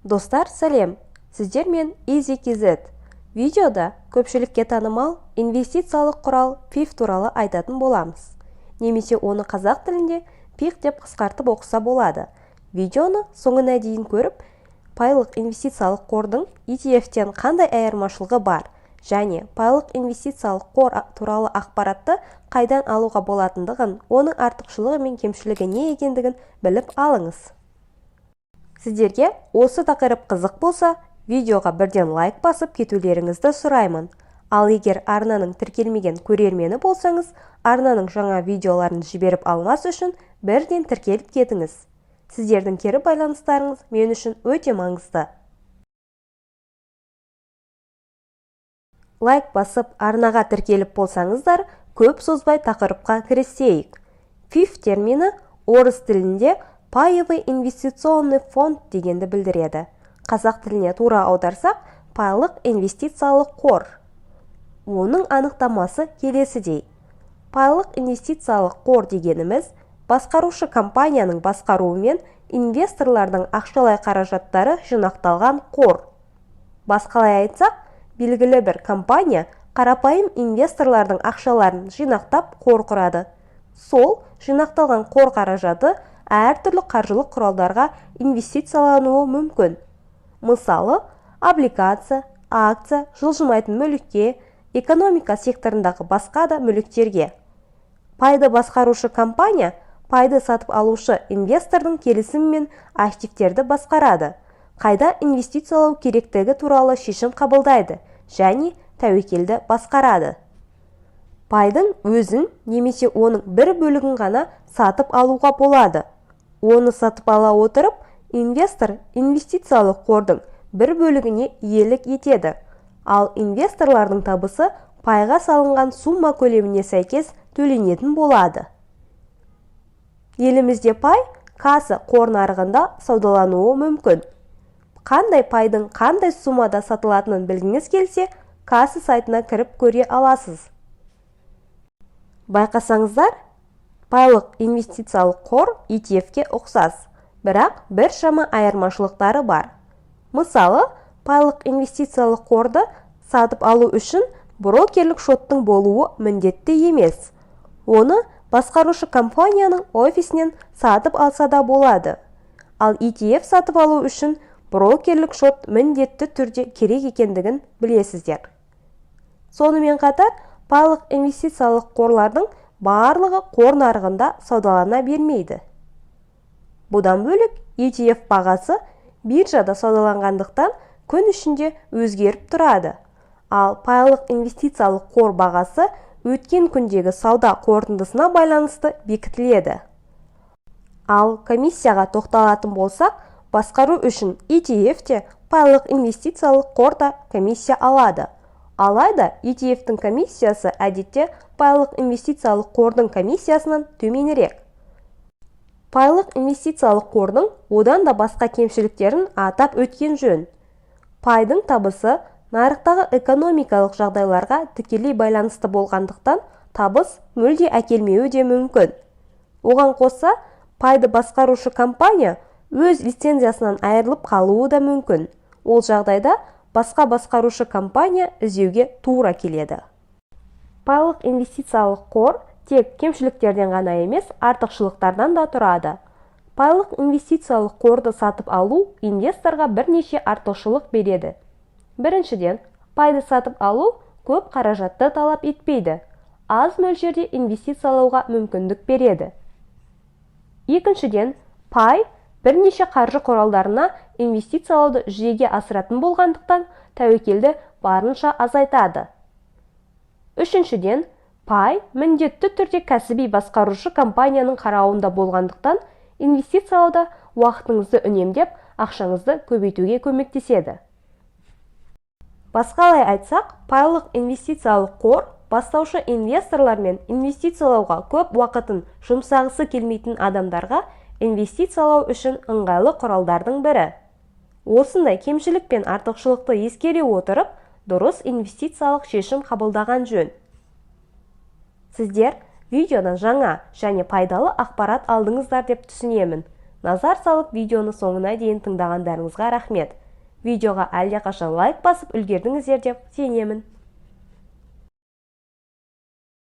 Достар, сәлем! Сіздер мен EasyKZ. Видеода көпшілікке танымал инвестициялық құрал PIF туралы айтатын боламыз. Немесе оны қазақ тілінде PIF деп қысқартып оқыса болады. Видеоны соңына дейін көріп, пайлық инвестициялық қордың ETF-тен қандай айырмашылығы бар және пайлық инвестициялық қор туралы ақпаратты қайдан алуға болатындығын, оның артықшылығы мен кемшілігі не екендігін біліп алыңыз. Сіздерге осы тақырып қызық болса, видеоға бірден лайк басып кетулеріңізді сұраймын. Ал егер арнаның тіркелмеген көрермені болсаңыз, арнаның жаңа видеоларын жіберіп алмас үшін бірден тіркеліп кетіңіз. Сіздердің кері байланыстарыңыз мен үшін өте маңызды. Лайк басып арнаға тіркеліп болсаңыздар, көп созбай тақырыпқа кірісейік. PIF термині орыс тілінде паевый инвестиционный фонд дегенді білдіреді. Қазақ тіліне тура аударсақ, пайлық инвестициялық қор. Оның анықтамасы келесідей. Пайлық инвестициялық қор дегеніміз басқарушы компанияның басқаруымен инвесторлардың ақшалай қаражаттары жинақталған қор. Басқалай айтсақ, белгілі бір компания қарапайым инвесторлардың ақшаларын жинақтап қор құрады. Сол жинақталған қор қаражаты әртүрлі қаржылық құралдарға инвестициялануы мүмкін. Мысалы, облигация, акция, жылжымайтын мүлікке, экономика секторындағы басқа да мүліктерге. Пайды басқарушы компания пайды сатып алушы инвестордың келісімімен активтерді басқарады, қайда инвестициялау керектігі туралы шешім қабылдайды және тәуекелді басқарады. Пайдың өзін немесе оның бір бөлігін ғана сатып алуға болады. Оны сатып ала отырып, инвестор инвестициялық қордың бір бөлігіне иелік етеді, ал инвесторлардың табысы пайға салынған сумма көлеміне сәйкес төленетін болады. Елімізде пай касса қор нарығында саудалануы мүмкін. Қандай пайдың қандай суммада сатылатынын білгіңіз келсе, касса сайтына кіріп көре аласыз. Байқасаңыздар, пайлық инвестициялық қор ETF-ке ұқсас, бірақ бір шама айырмашылықтары бар. Мысалы, пайлық инвестициялық қорды сатып алу үшін брокерлік шоттың болуы міндетті емес. Оны басқарушы компанияның офисінен сатып алса да болады. Ал ETF сатып алу үшін брокерлік шот міндетті түрде керек екендігін білесіздер. Сонымен қатар, пайлық инвестициялық қорлардың барлығы қор нарығында саудалана бермейді. Бұдан бөлек, ETF бағасы биржада саудаланғандықтан күн ішінде өзгеріп тұрады. Ал пайлық инвестициялық қор бағасы өткен күндегі сауда қорытындысына байланысты бекітіледі. Ал комиссияға тоқталатын болсақ, басқару үшін ETF-те пайлық инвестициялық қорда комиссия алады. Алайда ETF-тің комиссиясы әдетте пайлық инвестициялық қордың комиссиясынан төменірек. Пайлық инвестициялық қордың одан да басқа кемшіліктерін атап өткен жөн. Пайдың табысы нарықтағы экономикалық жағдайларға тікелей байланысты болғандықтан, табыс мүлде әкелмеуі де мүмкін. Оған қоса, пайды басқарушы компания өз лицензиясынан айырылып қалуы да мүмкін. Ол жағдайда басқа басқарушы компания іздеуге тура келеді. Пайлық инвестициялық қор тек кемшіліктерден ғана емес, артықшылықтардан да тұрады. Пайлық инвестициялық қорды сатып алу инвесторға бірнеше артықшылық береді. Біріншіден, пайды сатып алу көп қаражатты талап етпейді. Аз мөлшерде инвестициялауға мүмкіндік береді. Екіншіден, пай бірнеше қаржы құралдарына инвестициялауды жүзеге асыратын болғандықтан, тәуекелді барынша азайтады. Үшіншіден, пай міндетті түрде кәсіби басқарушы компанияның қарауында болғандықтан, инвестициялауда уақытыңызды үнемдеп, ақшаңызды көбейтуге көмектеседі. Басқалай айтсақ, пайлық инвестициялық қор бастаушы инвесторлар мен инвестициялауға көп уақытын жұмсағысы келмейтін адамдарға инвестициялау үшін ыңғайлы құралдардың бірі. Осындай кемшілік пен артықшылықты ескере отырып, дұрыс инвестициялық шешім қабылдаған жөн. Сіздер видеодан жаңа және пайдалы ақпарат алдыңыздар деп түсінемін. Назар салып видеоны соңына дейін тыңдағандарыңызға рахмет. Видеоға әлдеқашан лайк басып үлгердіңіздер деп сенемін.